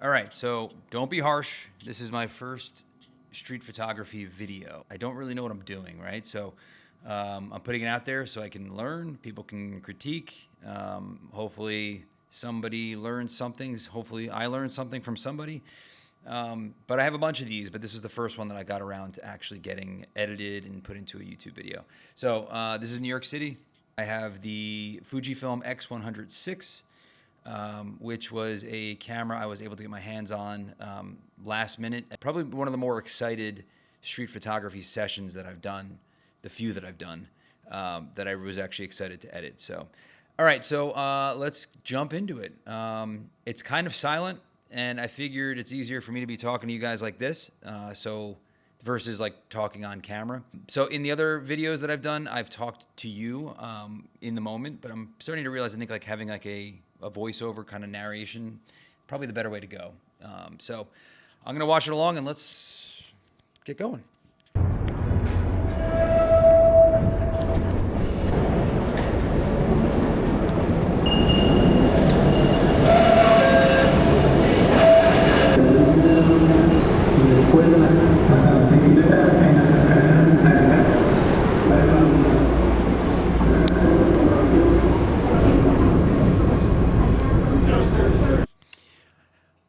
All right, so don't be harsh. This is my first street photography video. I don't really know what I'm doing, right? So I'm putting it out there so I can learn, people can critique. Hopefully somebody learns something. Hopefully I learned something from somebody. But I have a bunch of these, but this was the first one that I got around to actually getting edited and put into a YouTube video. So this is New York City. I have the Fujifilm X100VI, which was a camera I was able to get my hands on last minute. Probably one of the more excited street photography sessions that I've done, the few that I've done, that I was actually excited to edit. So, all right, so let's jump into it. It's kind of silent, and I figured it's easier for me to be talking to you guys like this, so versus like talking on camera. So in the other videos that I've done, I've talked to you in the moment, but I'm starting to realize I think like having like a voiceover kind of narration, probably the better way to go. So I'm gonna watch it along and let's get going.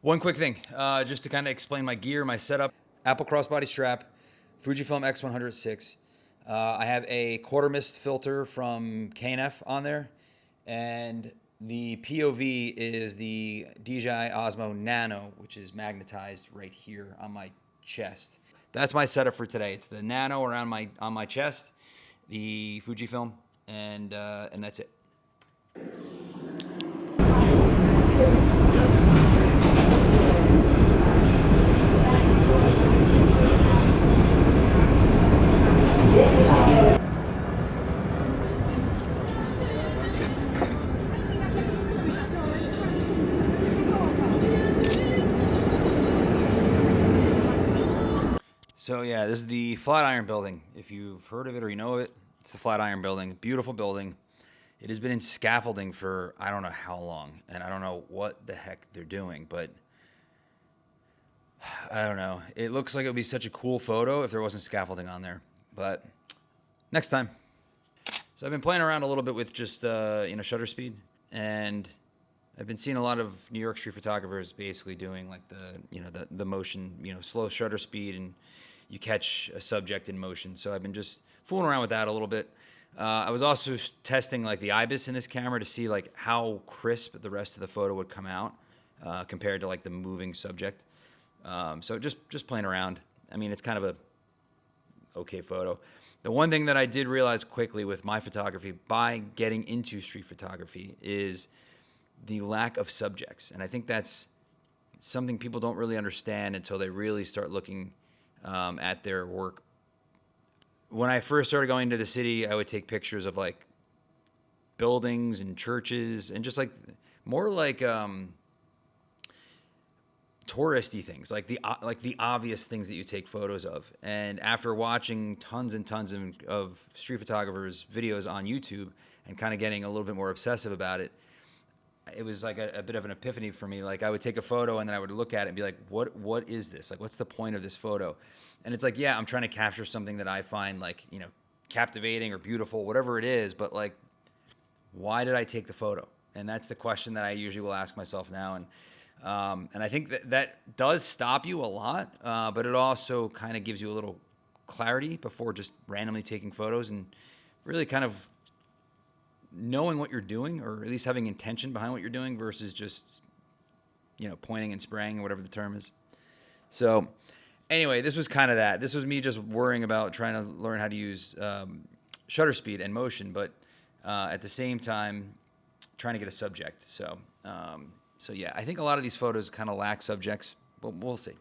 One quick thing, just to kind of explain my gear, my setup. Apple crossbody strap, Fujifilm X100VI. I have a quarter mist filter from K&F on there, and the POV is the DJI Osmo Nano, which is magnetized right here on my chest. That's my setup for today. It's the Nano around on my chest, the Fujifilm, and that's it. So yeah, this is the Flatiron Building. If you've heard of it or you know of it, it's the Flatiron Building. Beautiful building. It has been in scaffolding for I don't know how long, and I don't know what the heck they're doing, but I don't know. It looks like it would be such a cool photo if there wasn't scaffolding on there, but next time. So I've been playing around a little bit with just shutter speed, and I've been seeing a lot of New York street photographers basically doing like the motion, slow shutter speed, and you catch a subject in motion. So I've been just fooling around with that a little bit. I was also testing like the IBIS in this camera to see like how crisp the rest of the photo would come out compared to like the moving subject. So just playing around. I mean, it's kind of a okay photo. The one thing that I did realize quickly with my photography by getting into street photography is the lack of subjects. And I think that's something people don't really understand until they really start looking at their work. When I first started going to the city, I would take pictures of like buildings and churches and just like more like touristy things, like the obvious things that you take photos of. And after watching tons and tons of street photographers' videos on YouTube and kind of getting a little bit more obsessive about it, it was like a bit of an epiphany for me. Like I would take a photo and then I would look at it and be like, what is this? Like, what's the point of this photo? And it's like, yeah, I'm trying to capture something that I find like, captivating or beautiful, whatever it is. But like, why did I take the photo? And that's the question that I usually will ask myself now. And I think that does stop you a lot, but it also kind of gives you a little clarity before just randomly taking photos and really kind of knowing what you're doing, or at least having intention behind what you're doing versus just, pointing and spraying or whatever the term is. So anyway, this was kind of that. This was me just worrying about trying to learn how to use shutter speed and motion, but at the same time, trying to get a subject. So yeah, I think a lot of these photos kind of lack subjects, but we'll see.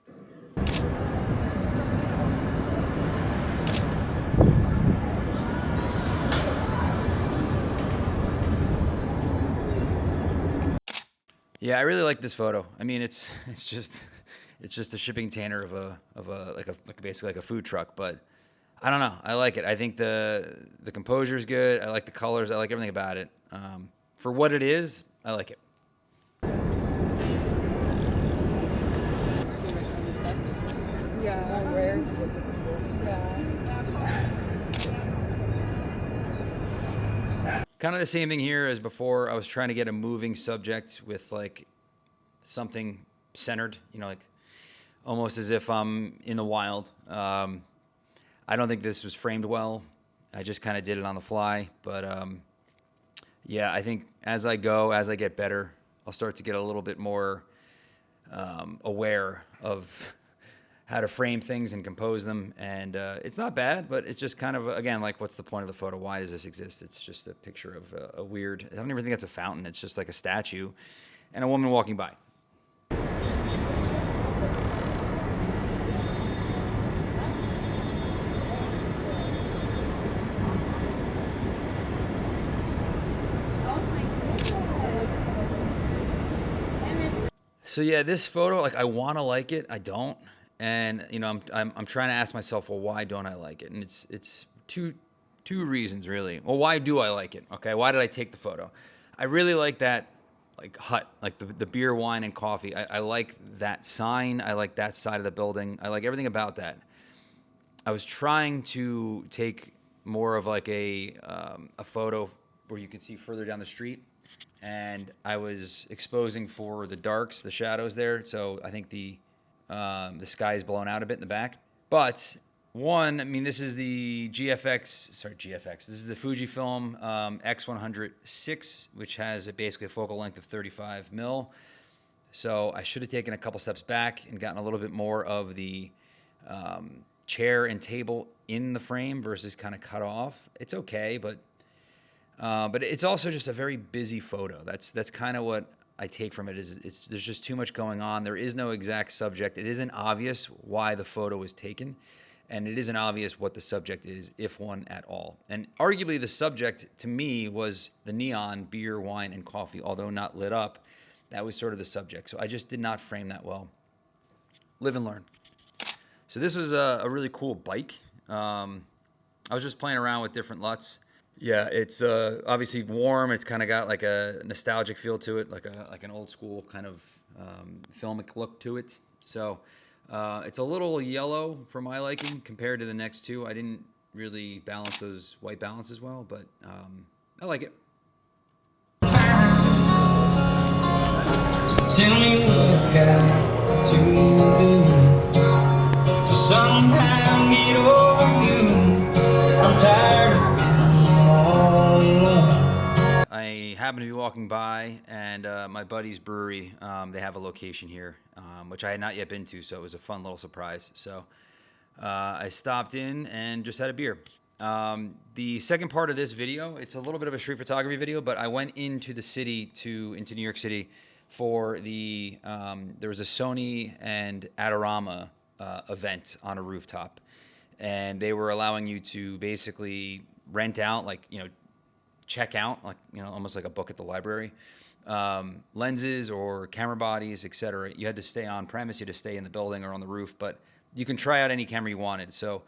Yeah, I really like this photo. I mean, it's just a shipping container of a basically like a food truck, but I don't know. I like it. I think the composure is good. I like the colors. I like everything about it. For what it is, I like it. there. Yeah. Kind of the same thing here as before. I was trying to get a moving subject with like something centered, you know, like almost as if I'm in the wild. I don't think this was framed well. I just kind of did it on the fly. But yeah, I think as I go, as I get better, I'll start to get a little bit more aware of how to frame things and compose them. And it's not bad, but it's just kind of, again, like, what's the point of the photo? Why does this exist? It's just a picture of a weird, I don't even think that's a fountain. It's just like a statue and a woman walking by. So yeah, this photo, like, I want to like it, I don't, and you know, I'm trying to ask myself, well, why don't I like it? And it's two reasons really. Well, why do I like it? Okay, why did I take the photo? I really like that, like, hut, like the beer, wine, and coffee. I like that sign. I like that side of the building. I like everything about that. I was trying to take more of like a photo where you could see further down the street. And I was exposing for the darks, the shadows there. So I think the sky is blown out a bit in the back. But one, I mean, this is the GFX. This is the Fujifilm X100VI, which has basically a focal length of 35 mil. So I should have taken a couple steps back and gotten a little bit more of the chair and table in the frame versus kind of cut off. It's okay, but it's also just a very busy photo. That's kind of what I take from it. There's just too much going on. There is no exact subject. It isn't obvious why the photo was taken, and it isn't obvious what the subject is, if one at all. And arguably the subject to me was the neon beer, wine, and coffee, although not lit up. That was sort of the subject. So I just did not frame that well. Live and learn. So this was a really cool bike. I was just playing around with different LUTs. Yeah, it's obviously warm. It's kind of got like a nostalgic feel to it, like an old school kind of filmic look to it. So it's a little yellow for my liking compared to the next two. I didn't really balance those white balances well, but I like it. Tell me what got to do to somehow get over you. I'm tired of being all alone. I happen to be walking by, and my buddy's brewery, they have a location here, which I had not yet been to, so it was a fun little surprise. So I stopped in and just had a beer. The second part of this video, it's a little bit of a street photography video, but I went into the city, into New York City, for the there was a Sony and Adorama event on a rooftop, and they were allowing you to basically rent out, like, you know, check out, like, you know, almost like a book at the library, lenses or camera bodies, etc. You had to stay on premise, you had to stay in the building or on the roof, but you can try out any camera you wanted. So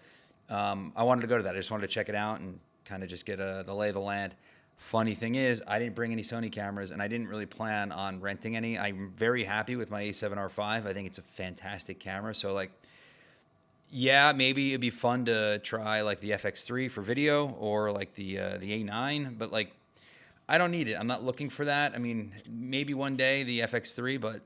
I wanted to go to that. I just wanted to check it out and kind of just get the lay of the land. Funny thing is, I didn't bring any Sony cameras, and I didn't really plan on renting any. I'm very happy with my A7R5. I think it's a fantastic camera. So, like, yeah, maybe it'd be fun to try like the FX3 for video, or like the A9, but like, I don't need it. I'm not looking for that. I mean, maybe one day the FX3, but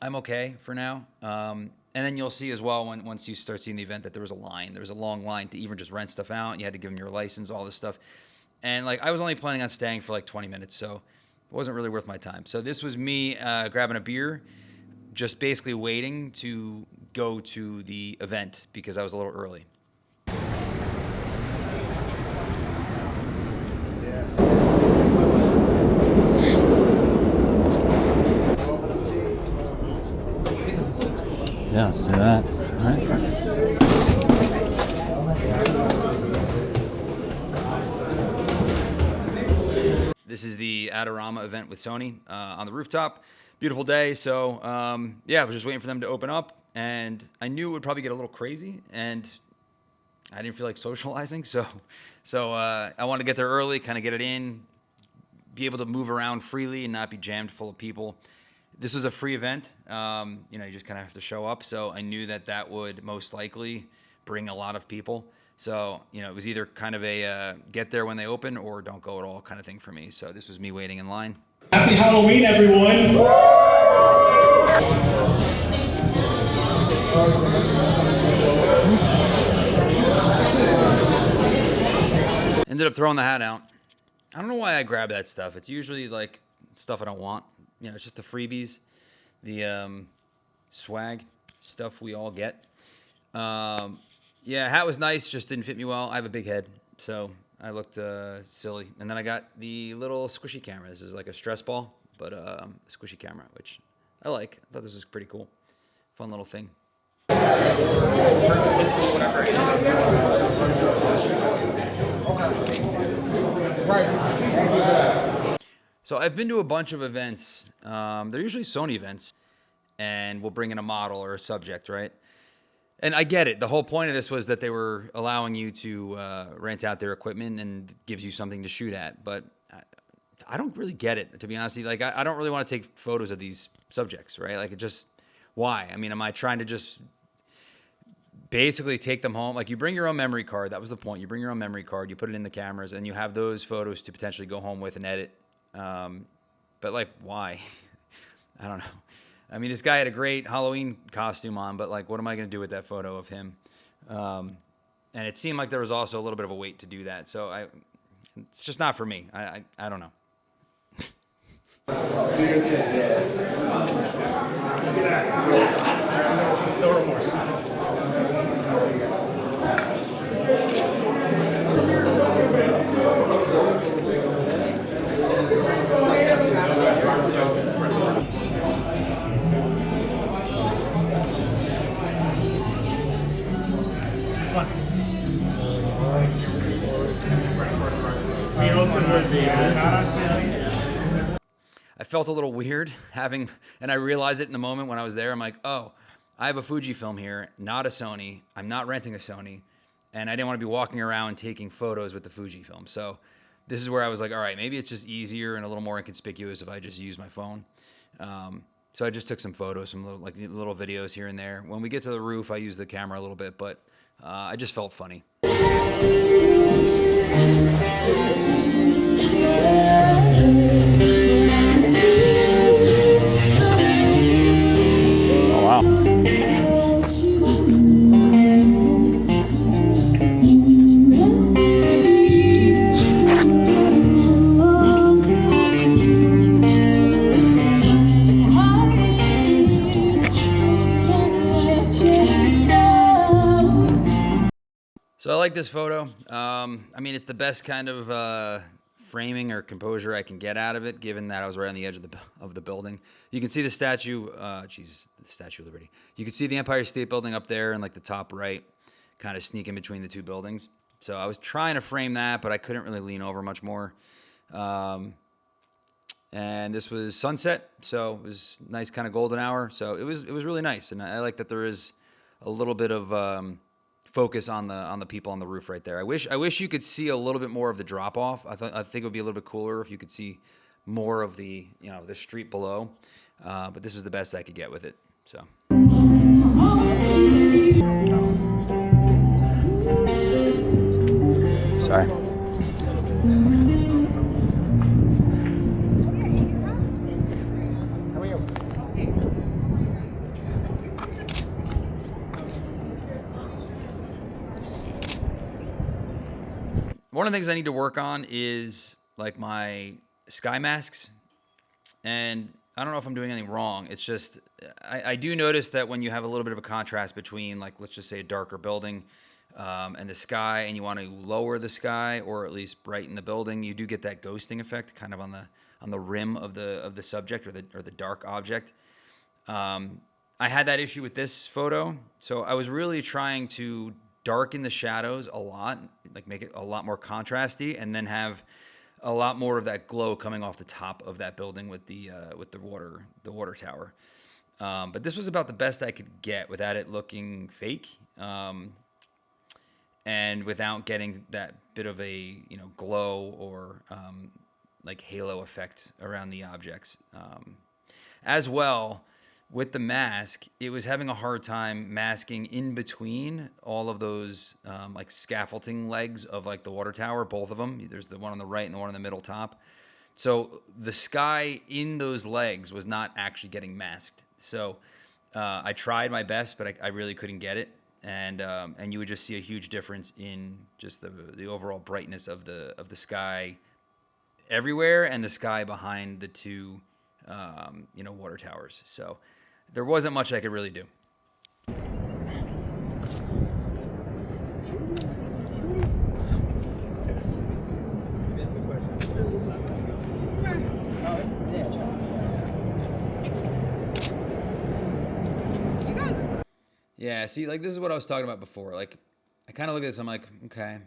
I'm okay for now. And then you'll see as well, once you start seeing the event, that there was a long line to even just rent stuff out. You had to give them your license, all this stuff. And like, I was only planning on staying for like 20 minutes, so it wasn't really worth my time. So this was me grabbing a beer, just basically waiting to go to the event because I was a little early. Yeah, let's do that. All right. This is the Adorama event with Sony on the rooftop. Beautiful day. So yeah, I was just waiting for them to open up, and I knew it would probably get a little crazy, and I didn't feel like socializing. So I wanted to get there early, kind of get it in, be able to move around freely and not be jammed full of people. This was a free event. You know, you just kind of have to show up. So I knew that that would most likely bring a lot of people. So, you know, it was either kind of a get there when they open or don't go at all kind of thing for me. So this was me waiting in line. Happy Halloween, everyone! Ended up throwing the hat out. I don't know why I grabbed that stuff. It's usually like stuff I don't want. You know, it's just the freebies, the swag stuff we all get. Yeah, hat was nice, just didn't fit me well. I have a big head, so I looked silly. And then I got the little squishy camera. This is like a stress ball, but a squishy camera, which I like. I thought this was pretty cool. Fun little thing. So I've been to a bunch of events. They're usually Sony events, and we'll bring in a model or a subject, right? And I get it. The whole point of this was that they were allowing you to rent out their equipment and gives you something to shoot at. But I don't really get it, to be honest. Like, I don't really want to take photos of these subjects, right? Like, it just, why? I mean, am I trying to just basically take them home? Like, you bring your own memory card. That was the point. You bring your own memory card. You put it in the cameras, and you have those photos to potentially go home with and edit. But, like, why? I don't know. I mean, this guy had a great Halloween costume on, but, like, what am I going to do with that photo of him? And it seemed like there was also a little bit of a wait to do that. So it's just not for me. I don't know. No remorse. I felt a little weird having, and I realized it in the moment when I was there. I'm like, oh, I have a Fujifilm here, not a Sony. I'm not renting a Sony, and I didn't want to be walking around taking photos with the Fujifilm. So this is where I was like, all right, maybe it's just easier and a little more inconspicuous if I just use my phone. So I just took some photos, some little videos here and there. When we get to the roof, I use the camera a little bit, but I just felt funny. Oh, wow. So I like this photo. I mean, it's the best kind of framing or composure I can get out of it, given that I was right on the edge of the building. You can see the statue, Jesus, the Statue of Liberty. You can see the Empire State Building up there in like the top right, kind of sneaking between the two buildings. So I was trying to frame that, but I couldn't really lean over much more. And this was sunset, so it was nice kind of golden hour. So it was really nice, and I like that there is a little bit of focus on the people on the roof right there. I wish you could see a little bit more of the drop off. I think it would be a little bit cooler if you could see more of the the street below. But this is the best I could get with it. So. Sorry. One of the things I need to work on is like my sky masks. And I don't know if I'm doing anything wrong. It's just, I do notice that when you have a little bit of a contrast between, like, let's just say a darker building and the sky, and you want to lower the sky or at least brighten the building, you do get that ghosting effect kind of on the rim of the subject or the dark object. I had that issue with this photo. So I was really trying to darken the shadows a lot, like make it a lot more contrasty, and then have a lot more of that glow coming off the top of that building with the water tower. But this was about the best I could get without it looking fake, and without getting that bit of a glow or like halo effect around the objects. as well, with the mask, it was having a hard time masking in between all of those like scaffolding legs of like the water tower, both of them. There's the one on the right and the one on the middle top. So the sky in those legs was not actually getting masked. So I tried my best, but I really couldn't get it. And you would just see a huge difference in just the overall brightness of the sky everywhere and the sky behind the two water towers. So there wasn't much I could really do. Yeah, see, like this is what I was talking about before. Like, I kind of look at this, I'm like, okay,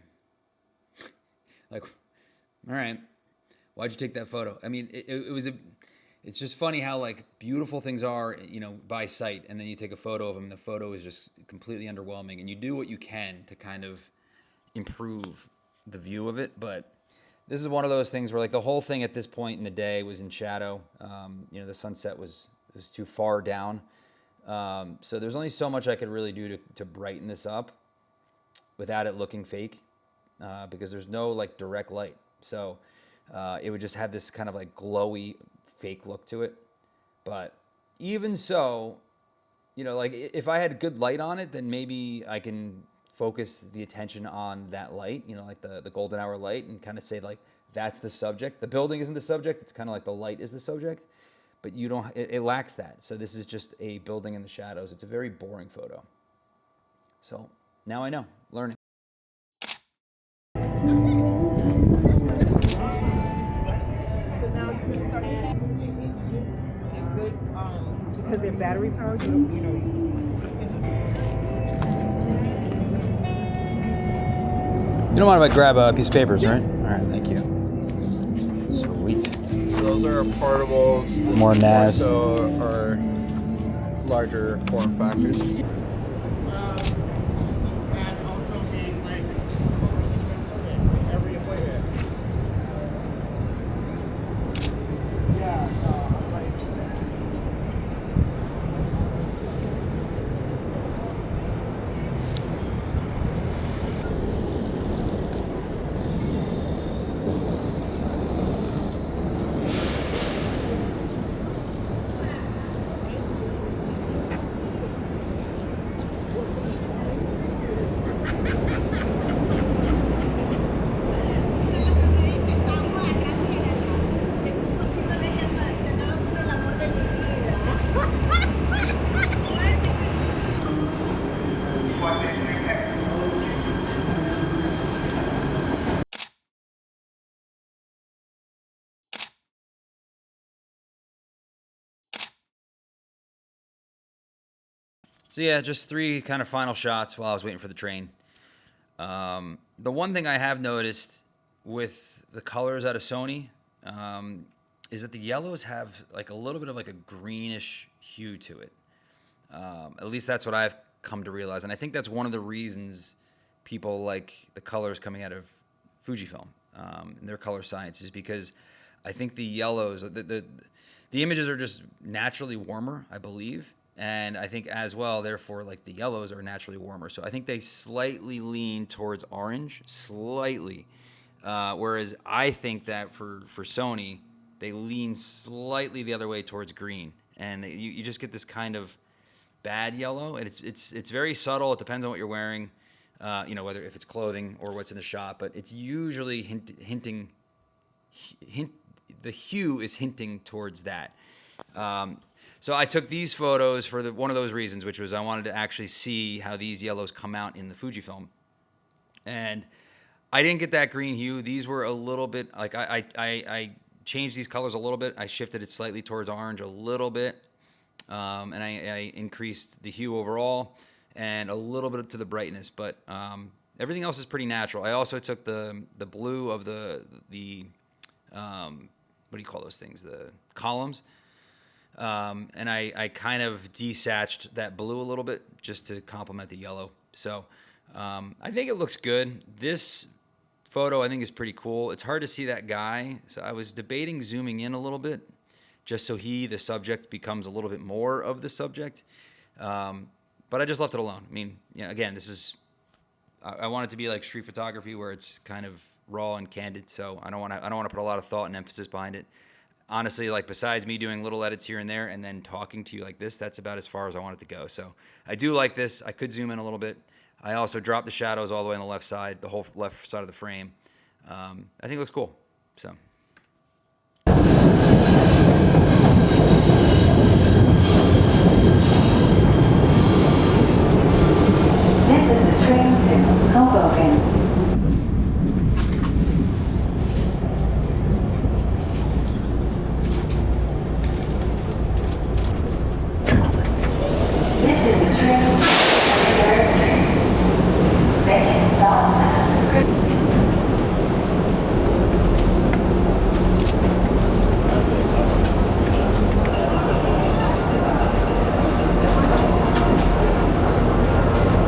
like, all right, why'd you take that photo? I mean, it's just funny how like beautiful things are, by sight, and then you take a photo of them, and the photo is just completely underwhelming, and you do what you can to kind of improve the view of it. But this is one of those things where like the whole thing at this point in the day was in shadow. The sunset was too far down. So there's only so much I could really do to brighten this up without it looking fake, because there's no like direct light. So it would just have this kind of like glowy fake look to it. But even so, like if I had good light on it, then maybe I can focus the attention on that light, like the golden hour light, and kind of say like, that's the subject. The building isn't the subject. It's kind of like the light is the subject. But it lacks that. So this is just a building in the shadows. It's a very boring photo. So now I know, learning. So now you can start and good because they're battery powered. You don't mind if I grab a piece of papers, right? All right, thank you. Sweet. So those are portables. This More NAS. So are larger form factors. And also being like every equipment. Yeah, like. So yeah, just 3 kind of final shots while I was waiting for the train. The one thing I have noticed with the colors out of Sony is that the yellows have like a little bit of like a greenish hue to it. At least that's what I've come to realize. And I think that's one of the reasons people like the colors coming out of Fujifilm and their color science, is because I think the yellows, the images are just naturally warmer, I believe. And I think as well, therefore, like the yellows are naturally warmer. So I think they slightly lean towards orange, slightly. Whereas I think that for Sony, they lean slightly the other way towards green. And you just get this kind of bad yellow. And it's very subtle. It depends on what you're wearing, whether if it's clothing or what's in the shot. But it's usually hinting, the hue is hinting towards that. So I took these photos for one of those reasons, which was I wanted to actually see how these yellows come out in the Fujifilm. And I didn't get that green hue. These were a little bit, like I changed these colors a little bit. I shifted it slightly towards orange a little bit. And I increased the hue overall and a little bit to the brightness. But everything else is pretty natural. I also took the blue of the what do you call those things? The columns. And I kind of desatched that blue a little bit just to complement the yellow. So I think it looks good. This photo I think is pretty cool. It's hard to see that guy. So I was debating zooming in a little bit just so the subject, becomes a little bit more of the subject. But I just left it alone. I mean, again, I want it to be like street photography where it's kind of raw and candid. So I don't want to put a lot of thought and emphasis behind it. Honestly, like besides me doing little edits here and there and then talking to you like this, that's about as far as I want it to go. So I do like this. I could zoom in a little bit. I also dropped the shadows all the way on the left side, the whole left side of the frame. I think it looks cool. So. This is the train to Hoboken. This is the train to Third Street. They can stop at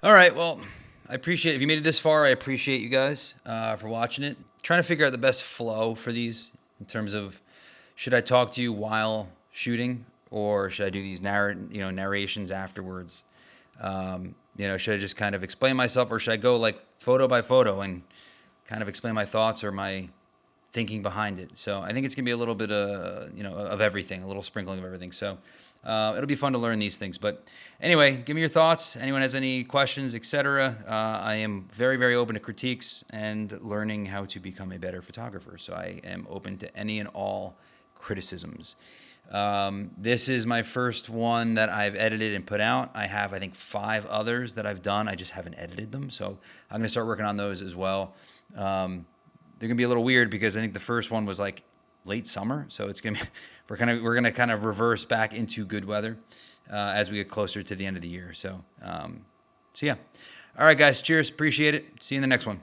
All right, well, I appreciate, if you made it this far, I appreciate you guys for watching it. Trying to figure out the best flow for these in terms of, should I talk to you while shooting or should I do these narrations afterwards? Should I just kind of explain myself or should I go like photo by photo and kind of explain my thoughts or my thinking behind it? So I think it's gonna be a little bit of everything, a little sprinkling of everything. So it'll be fun to learn these things. But anyway, give me your thoughts. Anyone has any questions, etc. I am very, very open to critiques and learning how to become a better photographer. So I am open to any and all criticisms. This is my first one that I've edited and put out. I have, I think, 5 others that I've done. I just haven't edited them. So I'm gonna start working on those as well. They're gonna be a little weird because I think the first one was like late summer, so it's gonna be, we're gonna kind of reverse back into good weather as we get closer to the end of the year. So yeah. All right, guys. Cheers. Appreciate it. See you in the next one.